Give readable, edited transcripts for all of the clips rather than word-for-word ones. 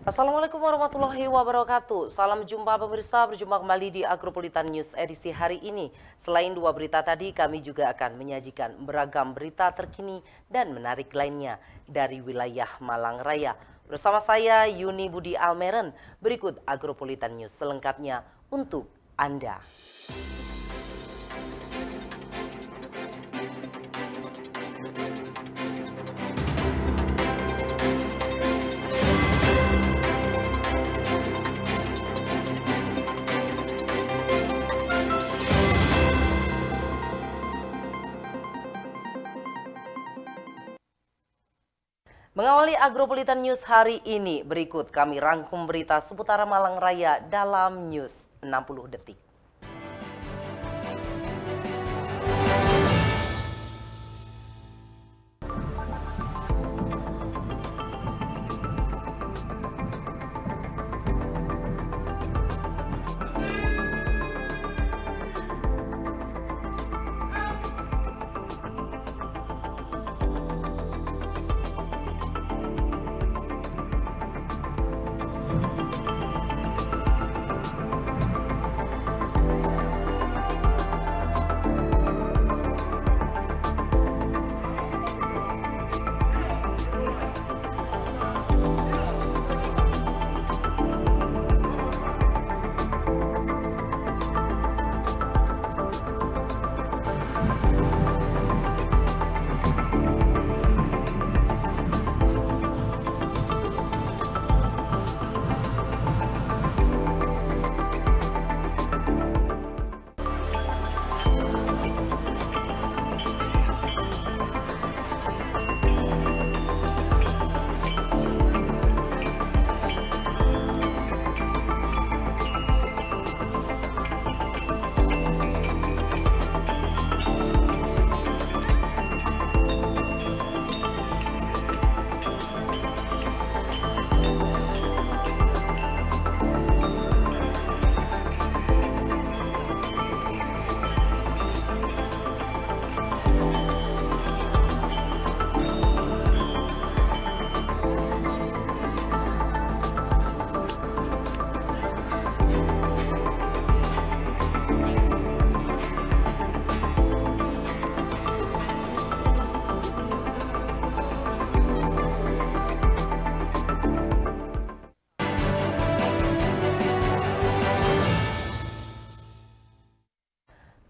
Assalamualaikum warahmatullahi wabarakatuh. Salam jumpa pemirsa, berjumpa kembali di Agropolitan News edisi hari ini. Selain dua berita tadi, kami juga akan menyajikan beragam berita terkini dan menarik lainnya dari wilayah Malang Raya. Bersama saya Yuni Budi Almeren, berikut Agropolitan News selengkapnya untuk Anda. Mengawali Agropolitan News hari ini, berikut kami rangkum berita seputar Malang Raya dalam News 60 Detik.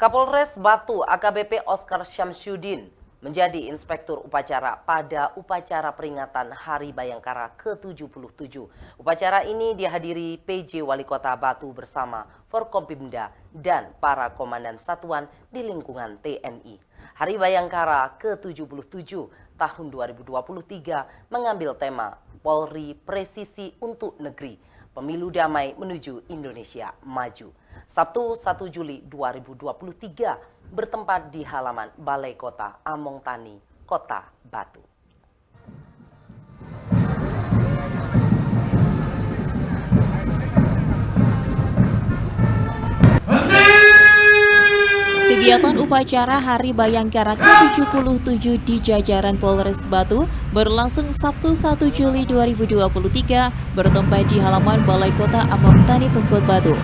Kapolres Batu AKBP Oscar Syamsuddin menjadi inspektur upacara pada upacara peringatan Hari Bayangkara ke-77. Upacara ini dihadiri PJ Wali Kota Batu bersama Forkompimda dan para komandan satuan di lingkungan TNI. Hari Bayangkara ke-77 tahun 2023 mengambil tema Polri Presisi untuk Negeri, Pemilu Damai Menuju Indonesia Maju. Sabtu 1 Juli 2023 bertempat di halaman Balai Kota Among Tani, Kota Batu. Kegiatan upacara Hari Bayangkara ke-77 di jajaran Polres Batu berlangsung Sabtu 1 Juli 2023 bertempat di halaman Balai Kota Among Tani, Pemkot Batu.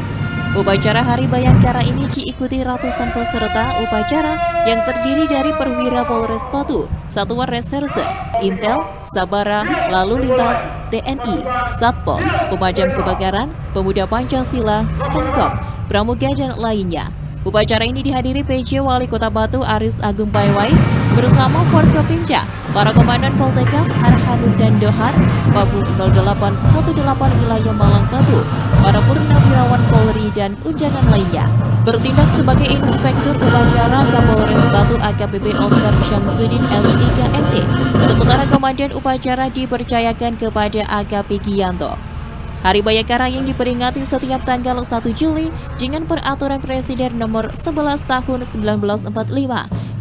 Upacara Hari Bayangkara ini diikuti ratusan peserta upacara yang terdiri dari perwira Polres Batu, Satuan Reserse, Intel, Sabara, Lalu Lintas, TNI, Satpol, Pemadam Kebakaran, Pemuda Pancasila, Sengkop, Pramuga, dan lainnya. Upacara ini dihadiri PJ Wali Kota Batu Aris Agung Paiwai bersama Forkopimda, para komandan Poltekkad, Arhanud dan Dohar, Babun 0818 wilayah Malang Batu, para purnawirawan Polri dan unjangan lainnya. Bertindak sebagai inspektur upacara Kapolres Batu AKBP Oscar Syamsuddin S3MT, sementara komandan upacara dipercayakan kepada AKP Giyanto. Hari Bayangkara yang diperingati setiap tanggal 1 Juli dengan peraturan Presiden nomor 11 tahun 1945.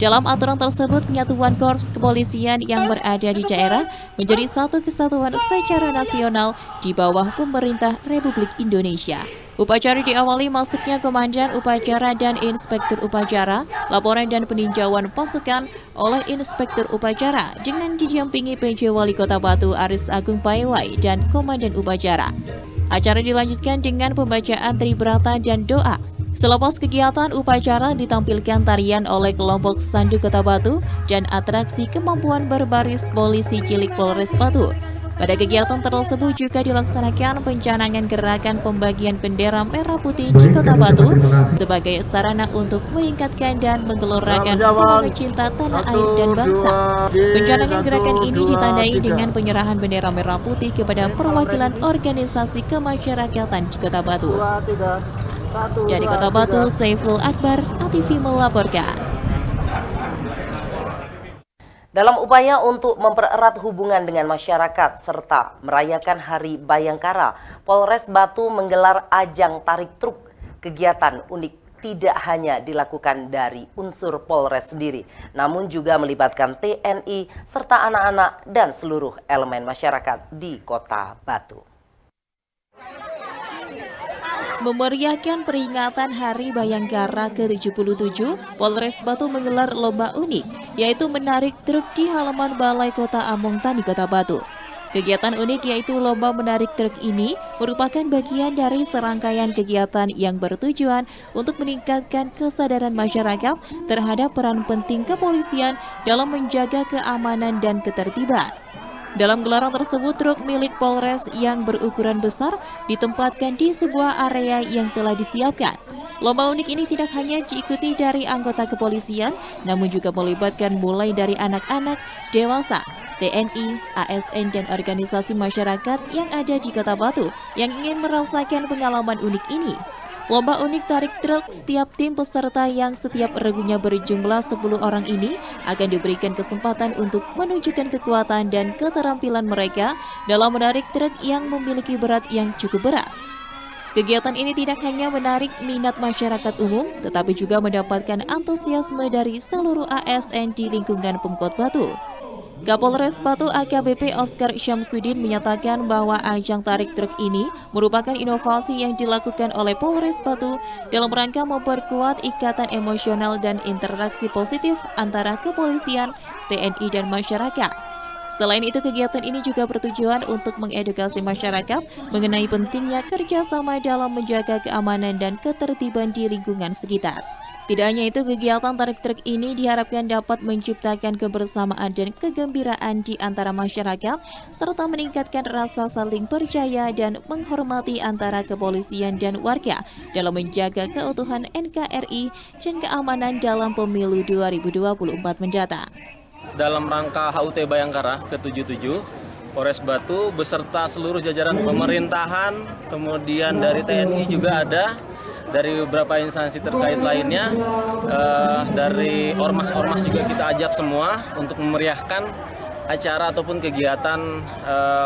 Dalam aturan tersebut, penyatuan korps kepolisian yang berada di daerah menjadi satu kesatuan secara nasional di bawah pemerintah Republik Indonesia. Upacara diawali masuknya komandan upacara dan inspektur upacara, laporan dan peninjauan pasukan oleh inspektur upacara dengan didampingi PJ Wali Kota Batu Aris Agung Paiwai dan komandan upacara. Acara dilanjutkan dengan pembacaan tribrata dan doa. Selepas kegiatan upacara ditampilkan tarian oleh kelompok Sandu Kota Batu dan atraksi kemampuan berbaris polisi cilik Polres Batu. Pada kegiatan tersebut juga dilaksanakan pencanangan gerakan pembagian bendera merah putih di Kota Batu sebagai sarana untuk meningkatkan dan menggelorakan semangat cinta tanah air dan bangsa. Pencanangan gerakan ini ditandai dengan penyerahan bendera merah putih kepada perwakilan organisasi kemasyarakatan di Kota Batu. Dari Kota Batu, Saiful Akbar, ATV melaporkan. Dalam upaya untuk mempererat hubungan dengan masyarakat serta merayakan Hari Bayangkara, Polres Batu menggelar ajang tarik truk. Kegiatan unik tidak hanya dilakukan dari unsur Polres sendiri, namun juga melibatkan TNI serta anak-anak dan seluruh elemen masyarakat di Kota Batu. Memeriahkan peringatan Hari Bayangkara ke-77, Polres Batu menggelar lomba unik, yaitu menarik truk di halaman Balai Kota Among Tani, Kota Batu. Kegiatan unik yaitu lomba menarik truk ini merupakan bagian dari serangkaian kegiatan yang bertujuan untuk meningkatkan kesadaran masyarakat terhadap peran penting kepolisian dalam menjaga keamanan dan ketertiban. Dalam gelaran tersebut, truk milik Polres yang berukuran besar ditempatkan di sebuah area yang telah disiapkan. Lomba unik ini tidak hanya diikuti dari anggota kepolisian, namun juga melibatkan mulai dari anak-anak, dewasa, TNI, ASN, dan organisasi masyarakat yang ada di Kota Batu yang ingin merasakan pengalaman unik ini. Lomba unik tarik truk, setiap tim peserta yang setiap regunya berjumlah 10 orang ini akan diberikan kesempatan untuk menunjukkan kekuatan dan keterampilan mereka dalam menarik truk yang memiliki berat yang cukup berat. Kegiatan ini tidak hanya menarik minat masyarakat umum, tetapi juga mendapatkan antusiasme dari seluruh ASN di lingkungan Pemkot Batu. Kapolres Batu AKBP Oscar Syamsuddin menyatakan bahwa ajang tarik truk ini merupakan inovasi yang dilakukan oleh Polres Batu dalam rangka memperkuat ikatan emosional dan interaksi positif antara kepolisian, TNI, dan masyarakat. Selain itu, kegiatan ini juga bertujuan untuk mengedukasi masyarakat mengenai pentingnya kerjasama dalam menjaga keamanan dan ketertiban di lingkungan sekitar. Tidak hanya itu, kegiatan tarik truk ini diharapkan dapat menciptakan kebersamaan dan kegembiraan di antara masyarakat, serta meningkatkan rasa saling percaya dan menghormati antara kepolisian dan warga dalam menjaga keutuhan NKRI dan keamanan dalam pemilu 2024 mendatang. Dalam rangka HUT Bayangkara ke-77, Polres Batu beserta seluruh jajaran pemerintahan, kemudian dari TNI juga ada, dari beberapa instansi terkait lainnya, dari ormas-ormas juga kita ajak semua untuk memeriahkan acara ataupun kegiatan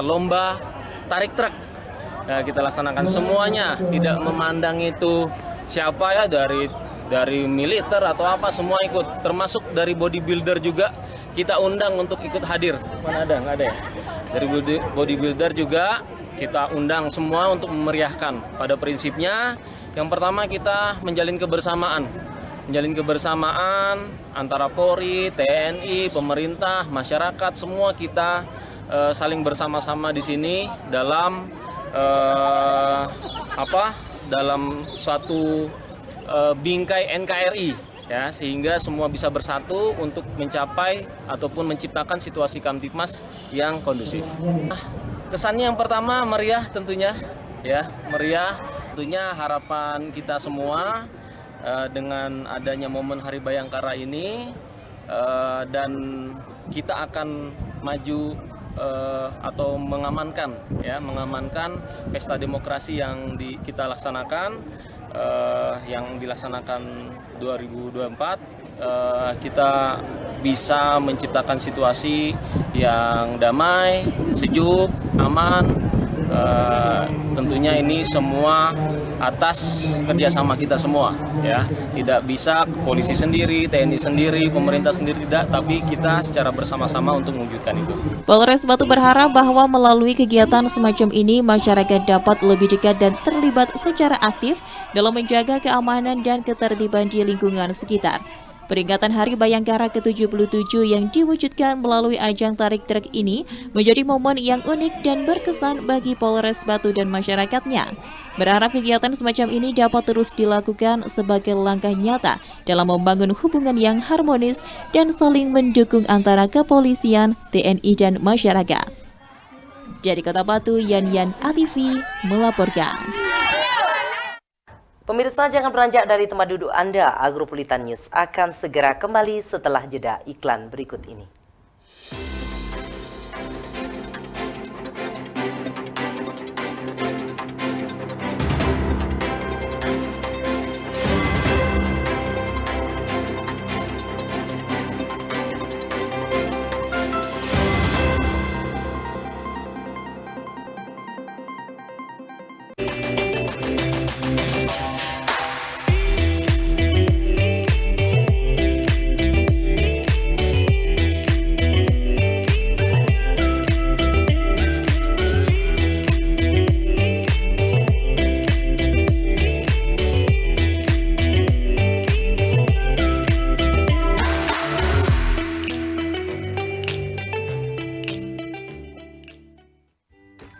lomba tarik truk. Kita laksanakan semuanya, tidak memandang itu siapa ya, dari militer atau apa, semua ikut, termasuk dari bodybuilder juga kita undang untuk ikut hadir. Mana ada? Nggak ada ya? Dari bodybuilder juga kita undang semua untuk memeriahkan. Pada prinsipnya, yang pertama kita menjalin kebersamaan antara Polri, TNI, pemerintah, masyarakat, semua kita saling bersama-sama di sini dalam dalam suatu bingkai NKRI, ya, sehingga semua bisa bersatu untuk mencapai ataupun menciptakan situasi Kamtipmas yang kondusif. Kesannya yang pertama meriah tentunya, ya, meriah. Tentunya harapan kita semua dengan adanya momen Hari Bayangkara ini, dan kita akan maju atau mengamankan pesta demokrasi yang kita laksanakan, yang dilaksanakan 2024. Kita bisa menciptakan situasi yang damai, sejuk, aman, Tentunya ini semua atas kerjasama kita semua, ya. Tidak bisa polisi sendiri, TNI sendiri, pemerintah sendiri tidak, tapi kita secara bersama-sama untuk mewujudkan itu. Polres Batu berharap bahwa melalui kegiatan semacam ini, masyarakat dapat lebih dekat dan terlibat secara aktif dalam menjaga keamanan dan ketertiban di lingkungan sekitar. Peringatan Hari Bayangkara ke-77 yang diwujudkan melalui ajang tarik trek ini menjadi momen yang unik dan berkesan bagi Polres Batu dan masyarakatnya. Berharap kegiatan semacam ini dapat terus dilakukan sebagai langkah nyata dalam membangun hubungan yang harmonis dan saling mendukung antara kepolisian, TNI, dan masyarakat. Dari Kota Batu, Yan ATV melaporkan. Pemirsa, jangan beranjak dari tempat duduk Anda. Agropolitan News akan segera kembali setelah jeda iklan berikut ini.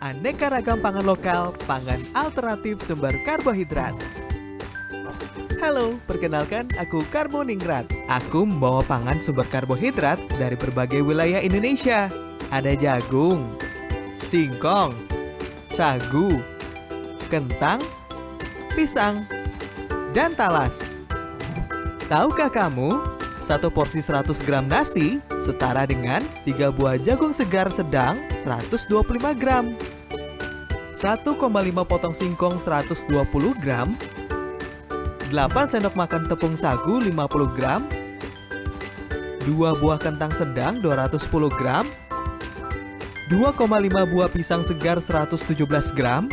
Aneka ragam pangan lokal, pangan alternatif sumber karbohidrat. Halo, perkenalkan aku Karmo Ningrat. Aku membawa pangan sumber karbohidrat dari berbagai wilayah Indonesia. Ada jagung, singkong, sagu, kentang, pisang, dan talas. Tahukah kamu, satu porsi 100 gram nasi setara dengan 3 buah jagung segar sedang 125 gram. 1,5 potong singkong 120 gram, 8 sendok makan tepung sagu 50 gram, 2 buah kentang sedang 210 gram, 2,5 buah pisang segar 117 gram,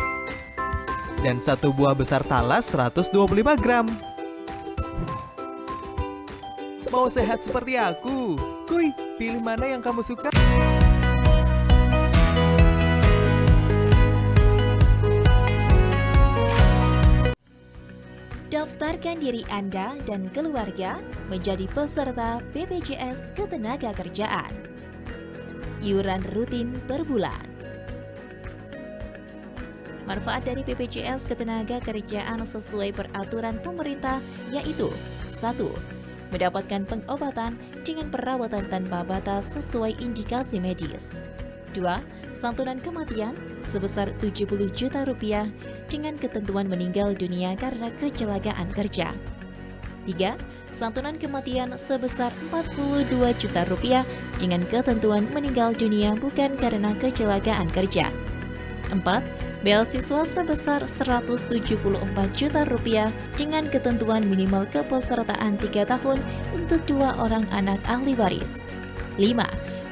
dan 1 buah besar talas 125 gram. Mau sehat seperti aku? Kuy, pilih mana yang kamu suka? Daftarkan diri Anda dan keluarga menjadi peserta BPJS Ketenagakerjaan. Iuran rutin per bulan. Manfaat dari BPJS Ketenagakerjaan sesuai peraturan pemerintah yaitu 1. Mendapatkan pengobatan dengan perawatan tanpa batas sesuai indikasi medis. 2. Santunan kematian sebesar 70 juta rupiah dengan ketentuan meninggal dunia karena kecelakaan kerja. 3. Santunan kematian sebesar 42 juta rupiah dengan ketentuan meninggal dunia bukan karena kecelakaan kerja. 4. Beasiswa sebesar 174 juta rupiah dengan ketentuan minimal kepesertaan 3 tahun untuk 2 orang anak ahli waris. 5.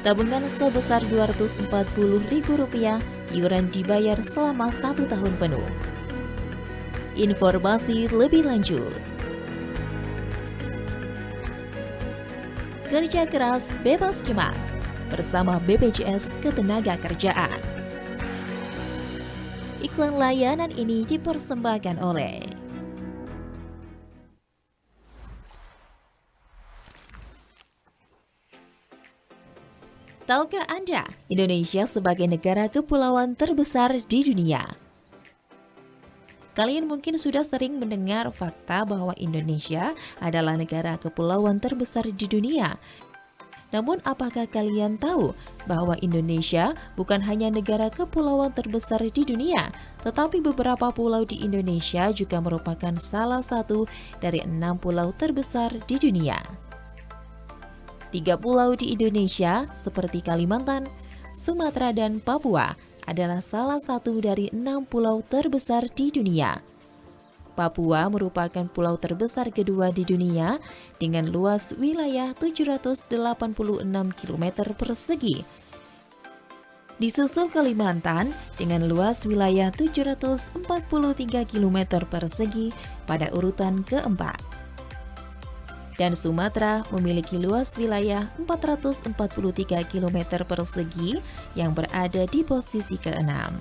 Tabungan sebesar Rp240.000, iuran dibayar selama 1 tahun penuh. Informasi lebih lanjut. Kerja keras bebas cemas bersama BPJS Ketenagakerjaan. Iklan layanan ini dipersembahkan oleh Tahukah Anda, Indonesia sebagai negara kepulauan terbesar di dunia? Kalian mungkin sudah sering mendengar fakta bahwa Indonesia adalah negara kepulauan terbesar di dunia. Namun apakah kalian tahu bahwa Indonesia bukan hanya negara kepulauan terbesar di dunia, tetapi beberapa pulau di Indonesia juga merupakan salah satu dari 6 pulau terbesar di dunia. 3 pulau di Indonesia seperti Kalimantan, Sumatera, dan Papua adalah salah satu dari 6 pulau terbesar di dunia. Papua merupakan pulau terbesar kedua di dunia dengan luas wilayah 786 km persegi. Disusul Kalimantan dengan luas wilayah 743 km persegi pada urutan keempat. Dan Sumatera memiliki luas wilayah 443 km persegi yang berada di posisi keenam.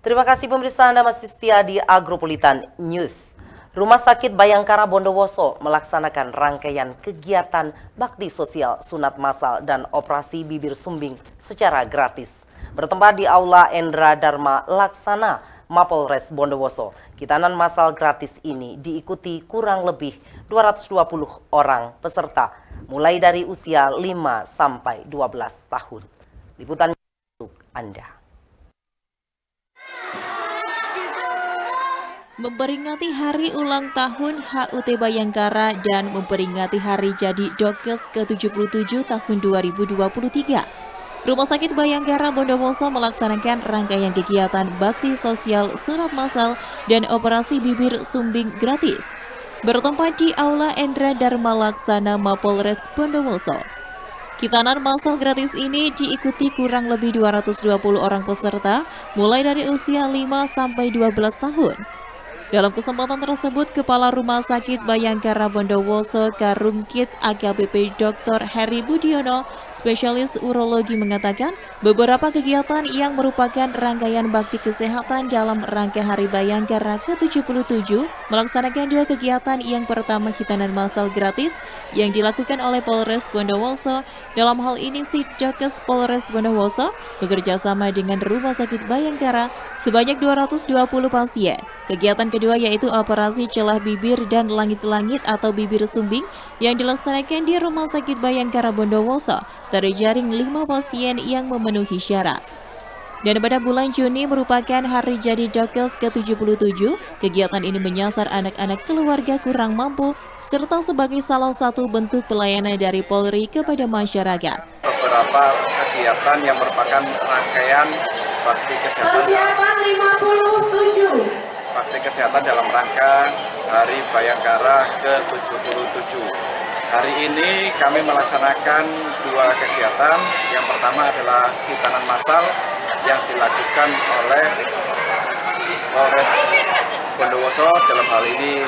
Terima kasih pemirsa, Anda masih setia di Agropolitan News. Rumah Sakit Bayangkara Bondowoso melaksanakan rangkaian kegiatan bakti sosial, sunat massal, dan operasi bibir sumbing secara gratis. Bertempat di Aula Endra Dharma Laksana, Mapolres Bondowoso, gitanan massal gratis ini diikuti kurang lebih 220 orang peserta, mulai dari usia 5 sampai 12 tahun. Liputan untuk Anda. Memperingati hari ulang tahun HUT Bayangkara dan memperingati hari jadi Dokes ke-77 tahun 2023. Rumah Sakit Bayangkara Bondowoso melaksanakan rangkaian kegiatan bakti sosial, sunat massal, dan operasi bibir sumbing gratis. Bertempat di Aula Endra Dharma Laksana Mapolres Bondowoso. Gitanan massal gratis ini diikuti kurang lebih 220 orang peserta, mulai dari usia 5 sampai 12 tahun. Dalam kesempatan tersebut, Kepala Rumah Sakit Bayangkara Bondowoso Karungkit AKBP Dr. Heri Budiono, spesialis urologi mengatakan beberapa kegiatan yang merupakan rangkaian bakti kesehatan dalam rangka Hari Bayangkara ke-77 melaksanakan dua kegiatan. Yang pertama, gitanan massal gratis yang dilakukan oleh Polres Bondowoso. Dalam hal ini, Sidokes Polres Bondowoso bekerja sama dengan Rumah Sakit Bayangkara sebanyak 220 pasien. Kegiatan kedua yaitu operasi celah bibir dan langit-langit atau bibir sumbing yang dilaksanakan di Rumah Sakit Bayangkara Bondowoso. Terjaring 5 pasien yang memenuhi syarat. Dan pada bulan Juni merupakan hari jadi Dokes ke-77, kegiatan ini menyasar anak-anak keluarga kurang mampu serta sebagai salah satu bentuk pelayanan dari Polri kepada masyarakat. Beberapa kegiatan yang merupakan rangkaian bakti kesehatan. Persiapan 57. Bakti kesehatan dalam rangka Hari Bayangkara ke-77. Hari ini kami melaksanakan dua kegiatan. Yang pertama adalah gitanan massal yang dilakukan oleh Polres Bondowoso, dalam hal ini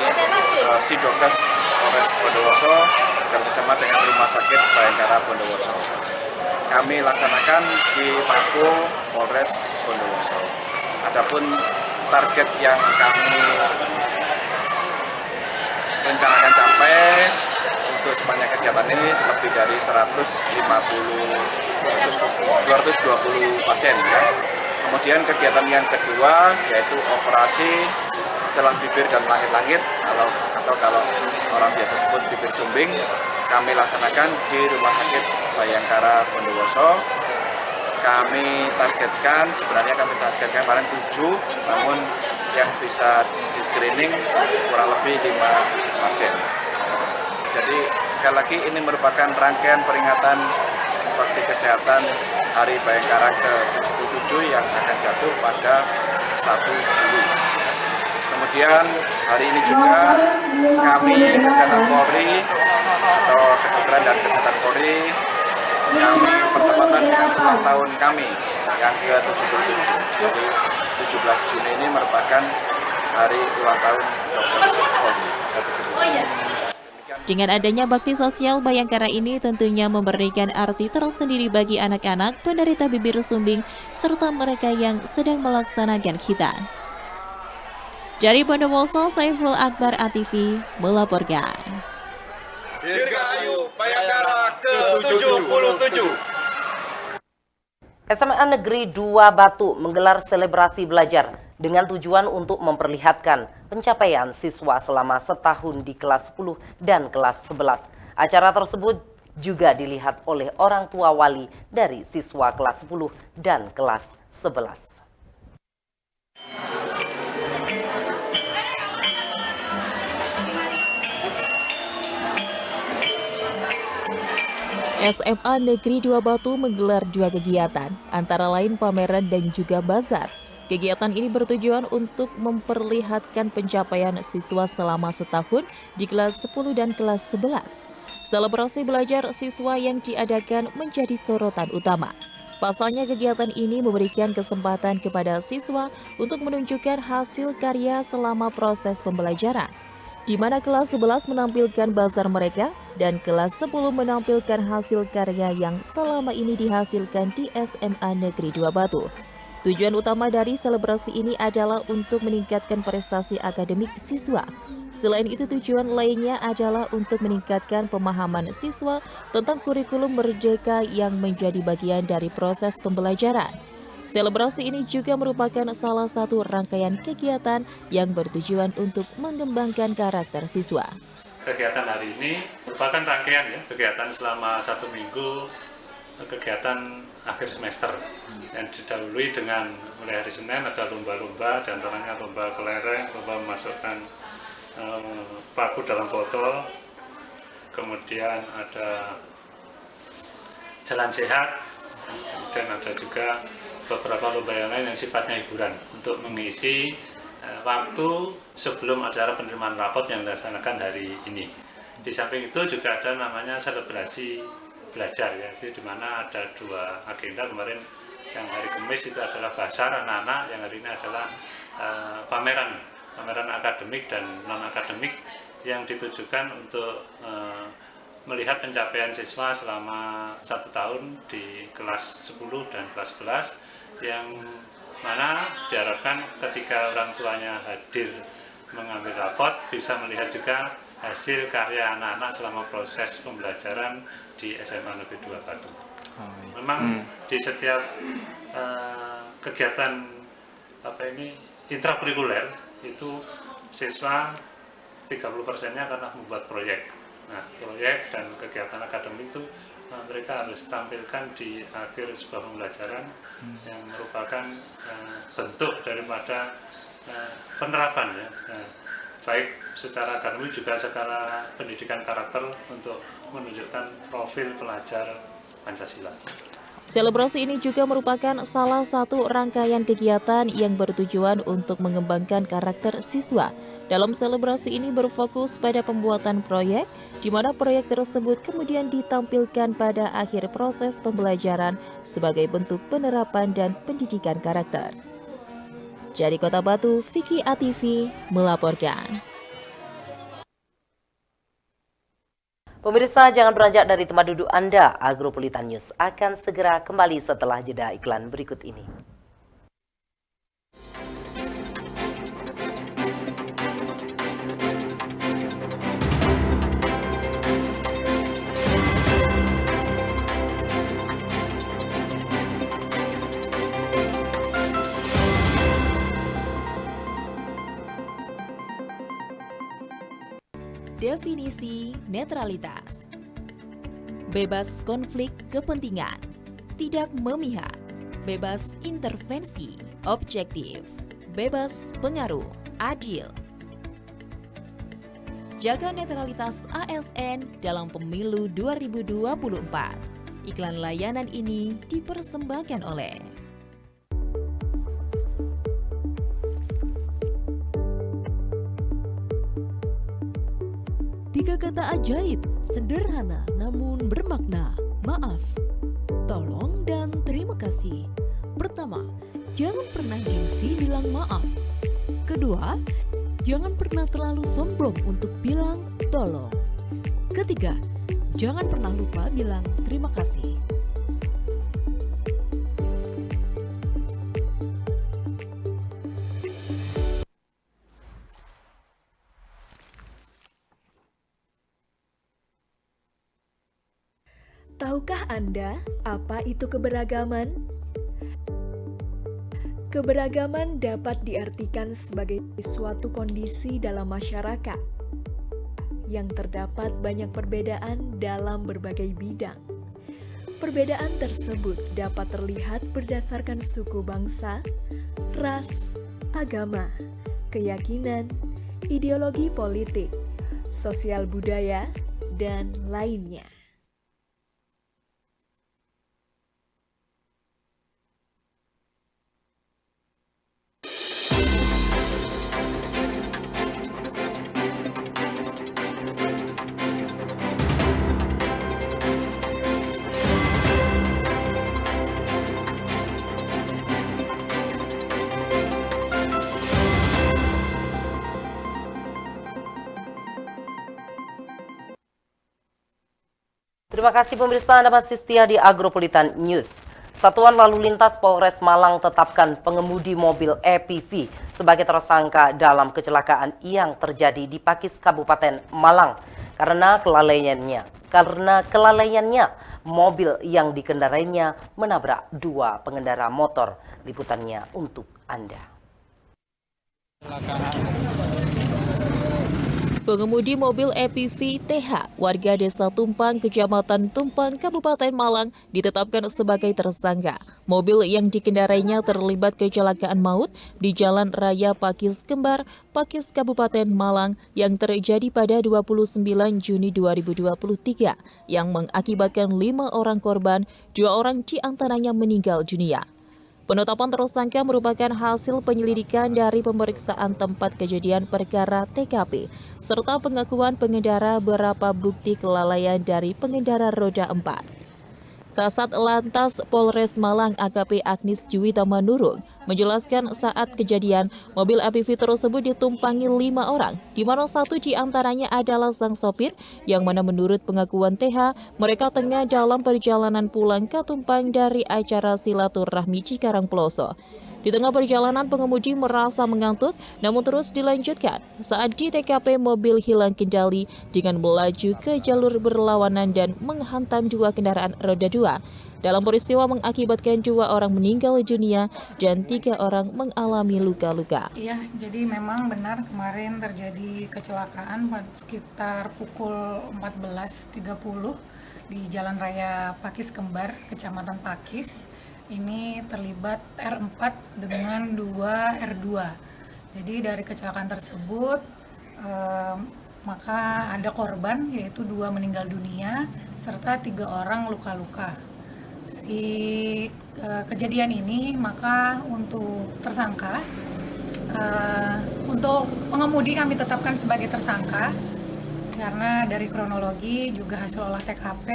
Sidokes Polres Bondowoso bersama dengan Rumah Sakit Bayangkara Bondowoso. Kami laksanakan di Mako Polres Bondowoso. Adapun target yang kami rencanakan capai untuk sepanjang kegiatan ini lebih dari 220 pasien ya. Kemudian kegiatan yang kedua yaitu operasi celah bibir dan langit-langit atau kalau orang biasa sebut bibir sumbing, kami laksanakan di Rumah Sakit Bayangkara Bondowoso. Kami targetkan kemarin 7, namun yang bisa di screening kurang lebih 5 pasien. Jadi sekali lagi ini merupakan rangkaian peringatan bakti kesehatan Hari Bayangkara ke-77 yang akan jatuh pada 1 Juli. Kemudian hari ini juga kami Kesehatan Polri atau Kedokteran dan Kesehatan Polri kami bertepatan dengan ulang tahun kami yang ke-77. Jadi 17 Juni ini merupakan hari ulang tahun Dokes Polri ke-77. Dengan adanya bakti sosial Bayangkara ini tentunya memberikan arti tersendiri bagi anak-anak penderita bibir sumbing serta mereka yang sedang melaksanakan khitan. Dari Bondowoso, Saiful Akbar ATV melaporkan. Dirgahayu Bayangkara ke-77. SMA Negeri 2 Batu menggelar selebrasi belajar dengan tujuan untuk memperlihatkan pencapaian siswa selama setahun di kelas 10 dan kelas 11. Acara tersebut juga dilihat oleh orang tua wali dari siswa kelas 10 dan kelas 11. SMA Negeri 2 Batu menggelar 2 kegiatan, antara lain pameran dan juga bazar. Kegiatan ini bertujuan untuk memperlihatkan pencapaian siswa selama setahun di kelas 10 dan kelas 11. Selebrasi belajar siswa yang diadakan menjadi sorotan utama. Pasalnya kegiatan ini memberikan kesempatan kepada siswa untuk menunjukkan hasil karya selama proses pembelajaran, di mana kelas 11 menampilkan bazar mereka dan kelas 10 menampilkan hasil karya yang selama ini dihasilkan di SMA Negeri 2 Batu. Tujuan utama dari selebrasi ini adalah untuk meningkatkan prestasi akademik siswa. Selain itu, tujuan lainnya adalah untuk meningkatkan pemahaman siswa tentang kurikulum merdeka yang menjadi bagian dari proses pembelajaran. Selebrasi ini juga merupakan salah satu rangkaian kegiatan yang bertujuan untuk mengembangkan karakter siswa. Kegiatan hari ini merupakan rangkaian kegiatan selama 1 minggu, kegiatan akhir semester yang didahului dengan mulai hari Senin ada lomba-lomba, diantaranya lomba kelereng, lomba memasukkan paku dalam botol, kemudian ada jalan sehat, kemudian ada juga beberapa lomba yang lain yang sifatnya hiburan untuk mengisi waktu sebelum acara penerimaan rapot yang dilaksanakan hari ini. Di samping itu juga ada namanya selebrasi belajar di mana ada 2 agenda. Kemarin yang hari Kamis itu adalah bazar anak-anak, yang hari ini adalah pameran akademik dan non akademik yang ditujukan untuk melihat pencapaian siswa selama 1 tahun di kelas 10 dan kelas 11, yang mana diharapkan ketika orang tuanya hadir mengambil rapot bisa melihat juga hasil karya anak-anak selama proses pembelajaran di SMA Negeri 2 Batu. Memang di setiap kegiatan intrakurikuler itu siswa 30%-nya karena membuat proyek. Nah, proyek dan kegiatan akademik itu mereka harus tampilkan di akhir sebuah pembelajaran yang merupakan bentuk daripada penerapan baik secara akademik juga secara pendidikan karakter untuk menunjukkan profil pelajar Pancasila. Selebrasi ini juga merupakan salah satu rangkaian kegiatan yang bertujuan untuk mengembangkan karakter siswa. Dalam selebrasi ini berfokus pada pembuatan proyek, di mana proyek tersebut kemudian ditampilkan pada akhir proses pembelajaran sebagai bentuk penerapan dan pendidikan karakter. Dari Kota Batu, Vicky ATV melaporkan. Pemirsa, jangan beranjak dari tempat duduk Anda. Agropolitan News akan segera kembali setelah jeda iklan berikut ini. Definisi netralitas: bebas konflik kepentingan, tidak memihak, bebas intervensi, objektif, bebas pengaruh, adil. Jaga netralitas ASN dalam pemilu 2024. Iklan layanan ini dipersembahkan oleh Tiga kata ajaib, sederhana namun bermakna. Maaf, tolong, dan terima kasih. Pertama, jangan pernah gengsi bilang maaf. Kedua, jangan pernah terlalu sombong untuk bilang tolong. Ketiga, jangan pernah lupa bilang terima kasih. Tahukah Anda apa itu keberagaman? Keberagaman dapat diartikan sebagai suatu kondisi dalam masyarakat yang terdapat banyak perbedaan dalam berbagai bidang. Perbedaan tersebut dapat terlihat berdasarkan suku bangsa, ras, agama, keyakinan, ideologi politik, sosial budaya, dan lainnya. Terima kasih pemirsa, Anda masih setia di Agropolitan News. Satuan Lalu Lintas Polres Malang tetapkan pengemudi mobil EPV sebagai tersangka dalam kecelakaan yang terjadi di Pakis, Kabupaten Malang. Karena kelalaiannya, mobil yang dikendarainya menabrak dua pengendara motor. Liputannya untuk Anda. Pengemudi mobil EPV TH, warga Desa Tumpang, Kecamatan Tumpang, Kabupaten Malang, ditetapkan sebagai tersangka. Mobil yang dikendarainya terlibat kecelakaan maut di Jalan Raya Pakis Kembar, Pakis, Kabupaten Malang yang terjadi pada 29 Juni 2023 yang mengakibatkan 5 orang korban, 2 orang diantaranya meninggal dunia. Penetapan tersangka merupakan hasil penyelidikan dari pemeriksaan tempat kejadian perkara TKP, serta pengakuan pengendara beberapa bukti kelalaian dari pengendara roda 4. Kasat Lantas Polres Malang AKP Agnis Juwita Manurung menjelaskan saat kejadian, mobil EPV tersebut ditumpangi 5 orang, di mana 1 diantaranya adalah sang sopir, yang mana menurut pengakuan TH, mereka tengah dalam perjalanan pulang ke Tumpang dari acara silaturahmi Cikarang Peloso. Di tengah perjalanan, pengemudi merasa mengantuk, namun terus dilanjutkan. Saat di TKP, mobil hilang kendali dengan melaju ke jalur berlawanan dan menghantam 2 kendaraan roda 2. Dalam peristiwa mengakibatkan 2 orang meninggal dunia dan 3 orang mengalami luka-luka. Iya, jadi memang benar kemarin terjadi kecelakaan sekitar pukul 14.30 di Jalan Raya Pakis Kembar, Kecamatan Pakis. Ini terlibat R4 dengan 2 R2. Jadi dari kecelakaan tersebut maka ada korban, yaitu 2 meninggal dunia serta 3 orang luka-luka. Di kejadian ini maka untuk tersangka, untuk pengemudi kami tetapkan sebagai tersangka karena dari kronologi juga hasil olah TKP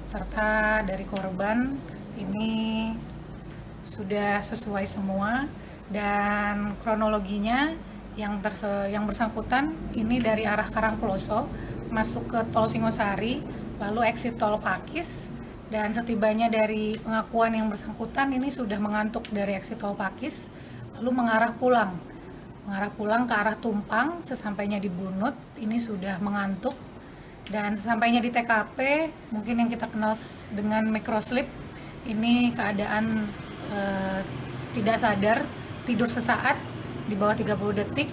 serta dari korban ini sudah sesuai semua, dan kronologinya yang bersangkutan ini dari arah Karangploso masuk ke tol Singosari, lalu exit tol Pakis, dan setibanya dari pengakuan yang bersangkutan ini sudah mengantuk dari exit tol Pakis, lalu mengarah pulang ke arah Tumpang. Sesampainya di Bunut ini sudah mengantuk, dan sesampainya di TKP mungkin yang kita kenal dengan microslip, ini keadaan tidak sadar, tidur sesaat di bawah 30 detik,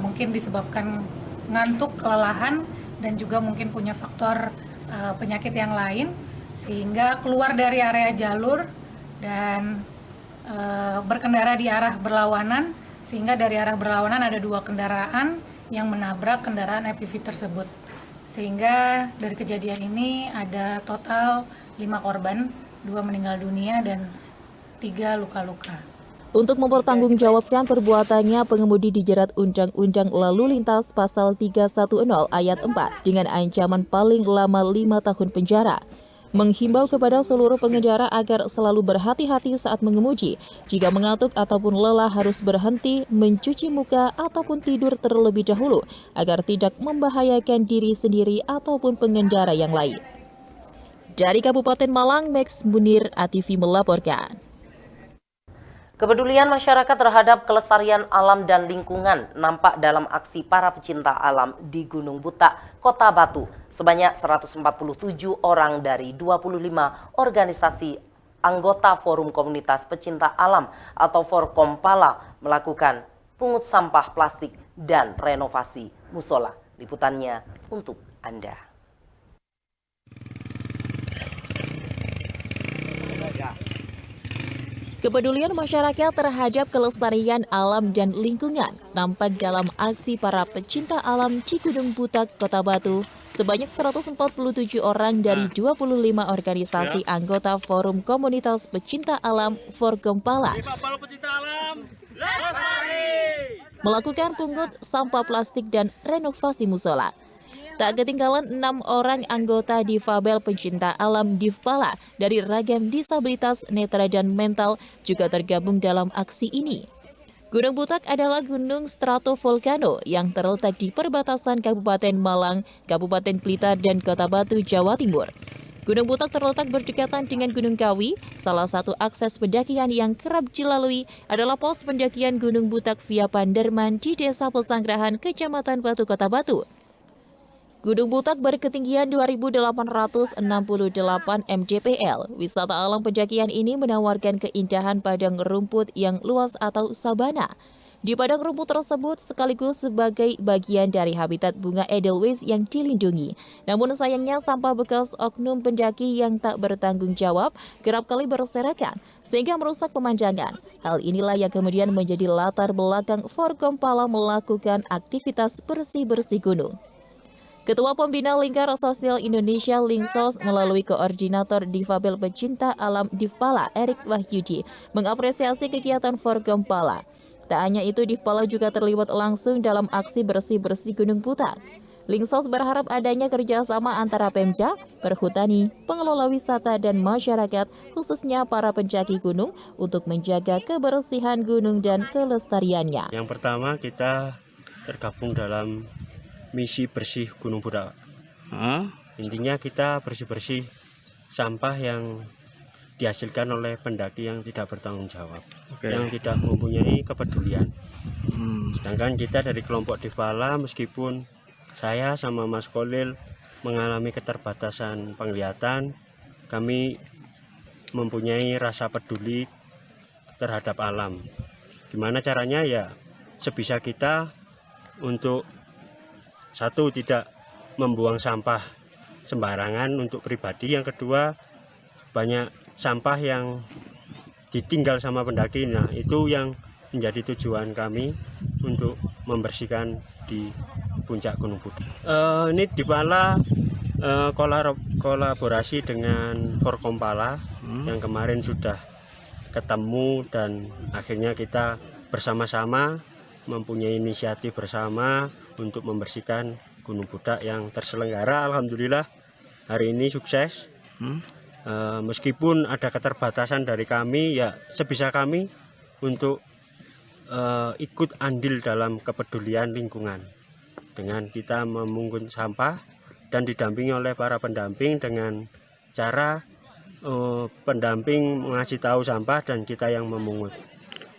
mungkin disebabkan ngantuk, kelelahan, dan juga mungkin punya faktor penyakit yang lain, sehingga keluar dari area jalur dan berkendara di arah berlawanan, sehingga dari arah berlawanan ada 2 kendaraan yang menabrak kendaraan EPV tersebut. Sehingga dari kejadian ini ada total 5 korban, 2 meninggal dunia dan 3 luka-luka. Untuk mempertanggungjawabkan perbuatannya, pengemudi dijerat Undang-Undang Lalu Lintas Pasal 310 Ayat 4 dengan ancaman paling lama 5 tahun penjara. Menghimbau kepada seluruh pengendara agar selalu berhati-hati saat mengemudi. Jika mengantuk ataupun lelah harus berhenti, mencuci muka ataupun tidur terlebih dahulu agar tidak membahayakan diri sendiri ataupun pengendara yang lain. Dari Kabupaten Malang, Max Munir, ATV melaporkan. Kepedulian masyarakat terhadap kelestarian alam dan lingkungan nampak dalam aksi para pecinta alam di Gunung Butak, Kota Batu. Sebanyak 147 orang dari 25 organisasi anggota Forum Komunitas Pecinta Alam atau Forkompala melakukan pungut sampah plastik dan renovasi musola. Liputannya untuk Anda. Kepedulian masyarakat terhadap kelestarian alam dan lingkungan nampak dalam aksi para pecinta alam di Gunung Butak, Kota Batu. Sebanyak 147 orang dari 25 organisasi anggota Forum Komunitas Pecinta Alam Forkompala melakukan pungut sampah plastik dan renovasi musola. Tak ketinggalan 6 orang anggota difabel pecinta alam Difpala dari ragam disabilitas netra dan mental juga tergabung dalam aksi ini. Gunung Butak adalah gunung stratovolcano yang terletak di perbatasan Kabupaten Malang, Kabupaten Blitar, dan Kota Batu, Jawa Timur. Gunung Butak terletak berdekatan dengan Gunung Kawi. Salah satu akses pendakian yang kerap dilalui adalah pos pendakian Gunung Butak via Panderman di Desa Pesanggerahan, Kecamatan Batu, Kota Batu. Gunung Butak berketinggian 2.868 mdpl. Wisata alam pendakian ini menawarkan keindahan padang rumput yang luas atau sabana. Di padang rumput tersebut sekaligus sebagai bagian dari habitat bunga Edelweiss yang dilindungi. Namun sayangnya sampah bekas oknum pendaki yang tak bertanggung jawab kerap kali berserakan sehingga merusak pemandangan. Hal inilah yang kemudian menjadi latar belakang Forkompala melakukan aktivitas bersih-bersih gunung. Ketua Pembina Lingkar Sosial Indonesia Linsos melalui Koordinator Difabel Pecinta Alam Difpala Erik Wahyudi mengapresiasi kegiatan Forkompala. Tak hanya itu, Difpala juga terlibat langsung dalam aksi bersih-bersih Gunung Butak. Linsos berharap adanya kerjasama antara Pemda, Perhutani, pengelola wisata, dan masyarakat, khususnya para pendaki gunung, untuk menjaga kebersihan gunung dan kelestariannya. Yang pertama, kita tergabung dalam misi bersih Gunung Butak. Intinya kita bersih-bersih sampah yang dihasilkan oleh pendaki yang tidak bertanggung jawab, yang tidak mempunyai kepedulian. Sedangkan kita dari kelompok Difpala, meskipun saya sama Mas Kolil mengalami keterbatasan penglihatan, kami mempunyai rasa peduli terhadap alam. Gimana caranya? Ya sebisa kita untuk satu, tidak membuang sampah sembarangan untuk pribadi. Yang kedua, banyak sampah yang ditinggal sama pendaki. Nah, itu yang menjadi tujuan kami untuk membersihkan di puncak Gunung Butak. Ini Difpala kolaborasi dengan Forkompala yang kemarin sudah ketemu, dan akhirnya kita bersama-sama mempunyai inisiatif bersama untuk membersihkan Gunung Butak yang terselenggara. Alhamdulillah hari ini sukses. Meskipun ada keterbatasan dari kami, ya sebisa kami untuk ikut andil dalam kepedulian lingkungan dengan kita memungut sampah dan didampingi oleh para pendamping dengan cara pendamping mengasih tahu sampah dan kita yang memungut.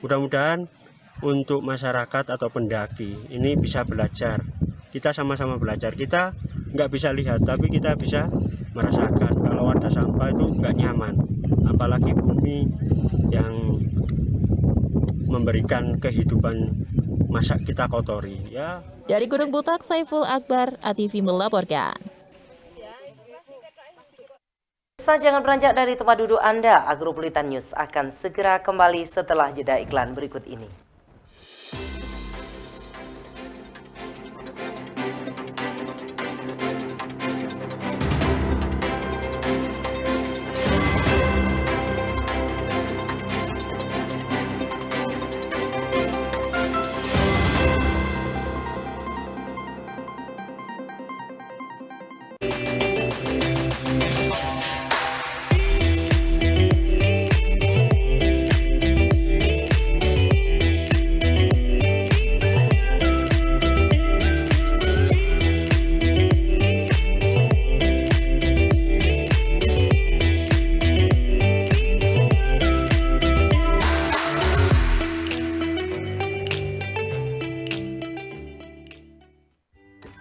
Mudah-mudahan untuk masyarakat atau pendaki ini bisa belajar. Kita sama-sama belajar. Kita nggak bisa lihat, tapi kita bisa merasakan kalau ada sampah itu nggak nyaman. Apalagi bumi yang memberikan kehidupan, masa kita kotori ya. Dari Gunung Butak, Saiful Akbar, ATV melaporkan. Jangan beranjak dari tempat duduk Anda. Agropolitan News akan segera kembali setelah jeda iklan berikut ini.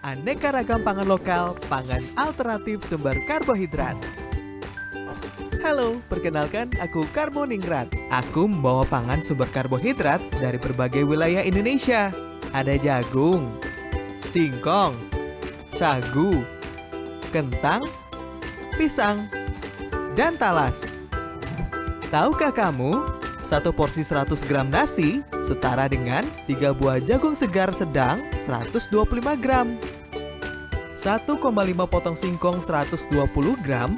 Aneka ragam pangan lokal, pangan alternatif sumber karbohidrat. Halo, perkenalkan aku Karmoningrat. Aku membawa pangan sumber karbohidrat dari berbagai wilayah Indonesia. Ada jagung, singkong, sagu, kentang, pisang, dan talas. Tahukah kamu, satu porsi 100 gram nasi setara dengan 3 buah jagung segar sedang 125 gram. 1,5 potong singkong 120 gram,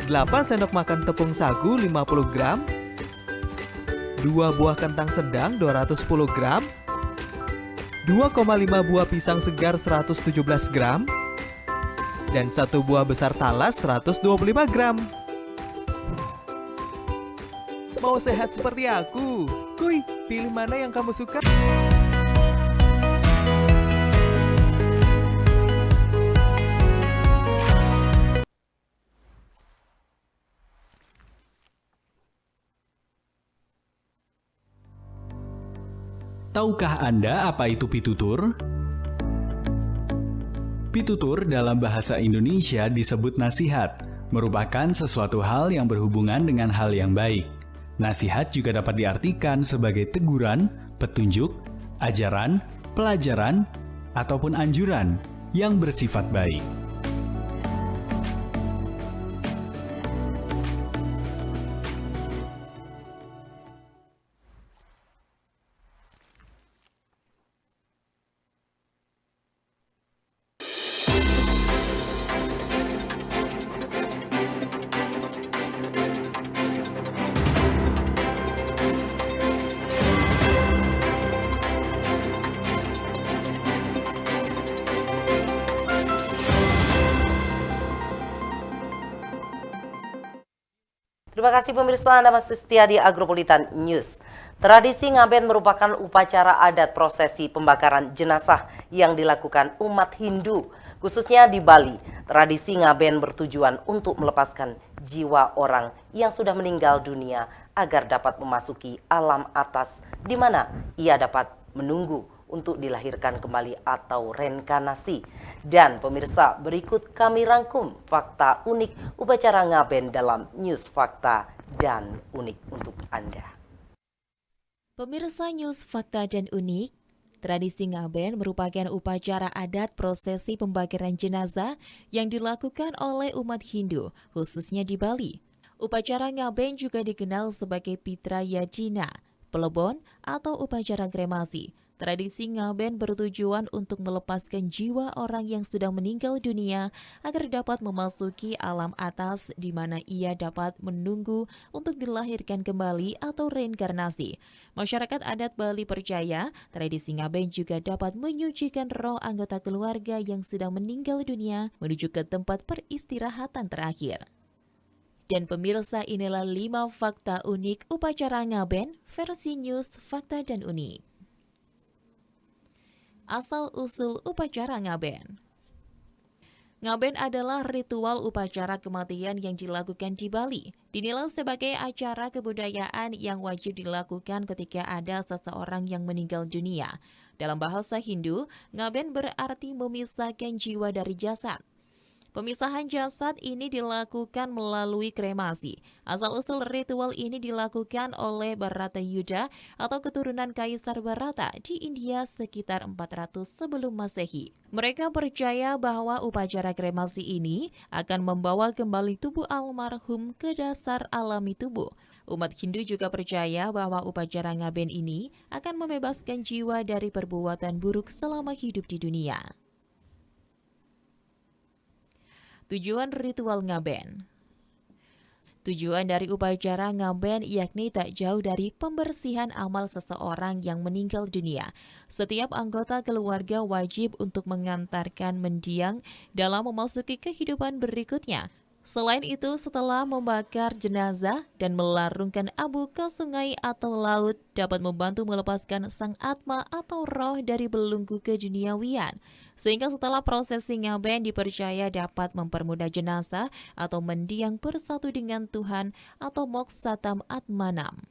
8 sendok makan tepung sagu 50 gram, 2 buah kentang sedang 210 gram, 2,5 buah pisang segar 117 gram, dan 1 buah besar talas 125 gram. Mau sehat seperti aku? Kuy, pilih mana yang kamu suka. Tahukah Anda apa itu pitutur? Pitutur dalam bahasa Indonesia disebut nasihat, merupakan sesuatu hal yang berhubungan dengan hal yang baik. Nasihat juga dapat diartikan sebagai teguran, petunjuk, ajaran, pelajaran, ataupun anjuran yang bersifat baik. Terima kasih pemirsa, Anda masih setia di Agropolitan News. Tradisi ngaben merupakan upacara adat prosesi pembakaran jenazah yang dilakukan umat Hindu, khususnya di Bali. Tradisi ngaben bertujuan untuk melepaskan jiwa orang yang sudah meninggal dunia agar dapat memasuki alam atas, di mana ia dapat menunggu untuk dilahirkan kembali atau reinkarnasi. Dan pemirsa, berikut kami rangkum fakta unik upacara ngaben dalam News Fakta dan Unik untuk Anda. Pemirsa News Fakta dan Unik, tradisi ngaben merupakan upacara adat prosesi pembakaran jenazah yang dilakukan oleh umat Hindu, khususnya di Bali. Upacara ngaben juga dikenal sebagai Pitra Yajina, pelebon, atau upacara kremasi. Tradisi ngaben bertujuan untuk melepaskan jiwa orang yang sudah meninggal dunia agar dapat memasuki alam atas di mana ia dapat menunggu untuk dilahirkan kembali atau reinkarnasi. Masyarakat adat Bali percaya tradisi ngaben juga dapat menyucikan roh anggota keluarga yang sudah meninggal dunia menuju ke tempat peristirahatan terakhir. Dan pemirsa, inilah 5 fakta unik upacara ngaben versi News Fakta dan Unik. Asal-usul upacara ngaben. Ngaben adalah ritual upacara kematian yang dilakukan di Bali. Dinilai sebagai acara kebudayaan yang wajib dilakukan ketika ada seseorang yang meninggal dunia. Dalam bahasa Hindu, ngaben berarti memisahkan jiwa dari jasad. Pemisahan jasad ini dilakukan melalui kremasi. Asal-usul ritual ini dilakukan oleh Bharatayuda atau keturunan Kaisar Bharata di India sekitar 400 sebelum Masehi. Mereka percaya bahwa upacara kremasi ini akan membawa kembali tubuh almarhum ke dasar alami tubuh. Umat Hindu juga percaya bahwa upacara ngaben ini akan membebaskan jiwa dari perbuatan buruk selama hidup di dunia. Tujuan ritual ngaben. Tujuan dari upacara ngaben yakni tak jauh dari pembersihan amal seseorang yang meninggal dunia. Setiap anggota keluarga wajib untuk mengantarkan mendiang dalam memasuki kehidupan berikutnya. Selain itu, setelah membakar jenazah dan melarungkan abu ke sungai atau laut dapat membantu melepaskan sang atma atau roh dari belenggu keduniawian. Sehingga setelah prosesi ngaben dipercaya dapat mempermudah jenazah atau mendiang bersatu dengan Tuhan atau moksatam atmanam.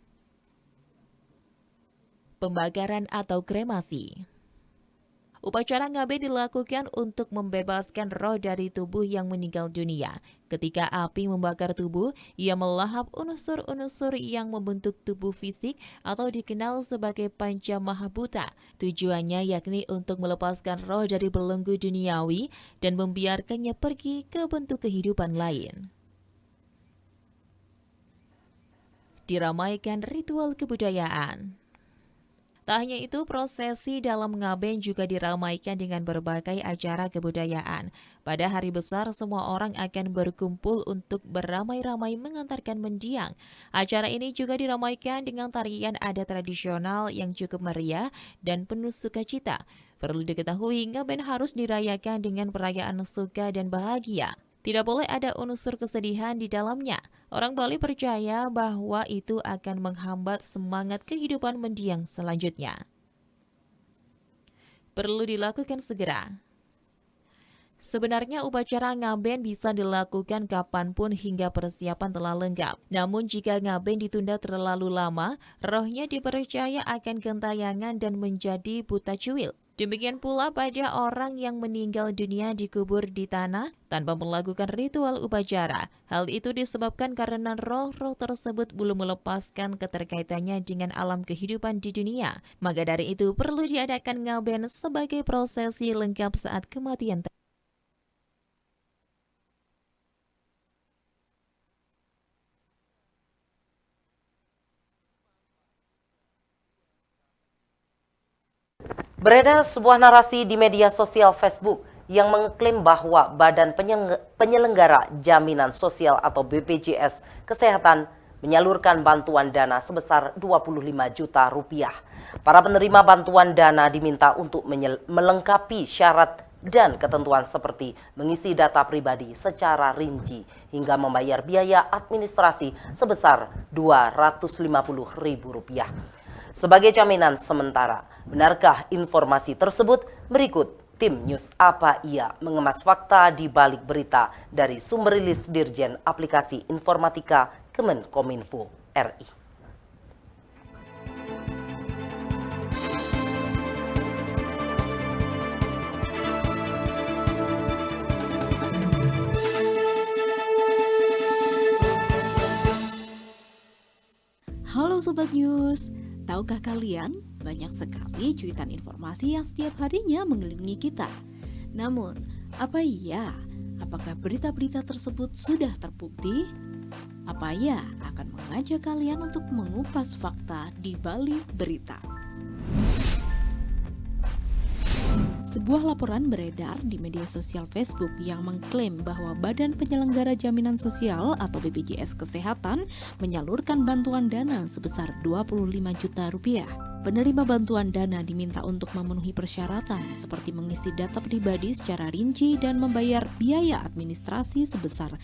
Pembakaran atau kremasi. Upacara ngaben dilakukan untuk membebaskan roh dari tubuh yang meninggal dunia. Ketika api membakar tubuh, ia melahap unsur-unsur yang membentuk tubuh fisik atau dikenal sebagai panca mahabhuta. Tujuannya yakni untuk melepaskan roh dari belenggu duniawi dan membiarkannya pergi ke bentuk kehidupan lain. Diramaikan ritual kebudayaan. Tak hanya itu, prosesi dalam ngaben juga diramaikan dengan berbagai acara kebudayaan. Pada hari besar, semua orang akan berkumpul untuk beramai-ramai mengantarkan mendiang. Acara ini juga diramaikan dengan tarian adat tradisional yang cukup meriah dan penuh sukacita. Perlu diketahui, ngaben harus dirayakan dengan perayaan suka dan bahagia. Tidak boleh ada unsur kesedihan di dalamnya. Orang Bali percaya bahwa itu akan menghambat semangat kehidupan mendiang selanjutnya. Perlu dilakukan segera. Sebenarnya upacara ngaben bisa dilakukan kapanpun hingga persiapan telah lengkap. Namun jika ngaben ditunda terlalu lama, rohnya dipercaya akan gentayangan dan menjadi buta cuil. Demikian pula pada orang yang meninggal dunia dikubur di tanah tanpa melakukan ritual upacara. Hal itu disebabkan karena roh-roh tersebut belum melepaskan keterkaitannya dengan alam kehidupan di dunia. Maka dari itu perlu diadakan ngaben sebagai prosesi lengkap saat kematian. Beredar sebuah narasi di media sosial Facebook yang mengklaim bahwa Badan Penyelenggara Jaminan Sosial atau BPJS Kesehatan menyalurkan bantuan dana sebesar 25 juta rupiah. Para penerima bantuan dana diminta untuk melengkapi syarat dan ketentuan seperti mengisi data pribadi secara rinci hingga membayar biaya administrasi sebesar Rp250.000. Sebagai jaminan sementara, benarkah informasi tersebut? Berikut tim News Apa Iya mengemas fakta di balik berita dari sumber rilis Dirjen Aplikasi Informatika Kemenkominfo RI. Halo Sobat News, tahukah kalian banyak sekali cuitan informasi yang setiap harinya mengelilingi kita. Namun, apakah berita-berita tersebut sudah terbukti? Apa ya akan mengajak kalian untuk mengupas fakta di balik berita. Sebuah laporan beredar di media sosial Facebook yang mengklaim bahwa Badan Penyelenggara Jaminan Sosial atau BPJS Kesehatan menyalurkan bantuan dana sebesar 25 juta rupiah. Penerima bantuan dana diminta untuk memenuhi persyaratan seperti mengisi data pribadi secara rinci dan membayar biaya administrasi sebesar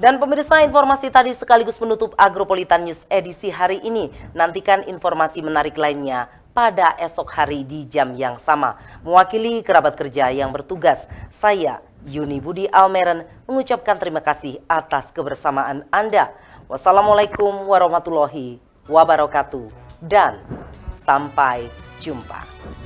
Dan pemirsa, informasi tadi sekaligus menutup Agropolitan News edisi hari ini. Nantikan informasi menarik lainnya pada esok hari di jam yang sama. Mewakili kerabat kerja yang bertugas, saya Yuni Budi Almeren mengucapkan terima kasih atas kebersamaan Anda. Wassalamualaikum warahmatullahi wabarakatuh dan sampai jumpa.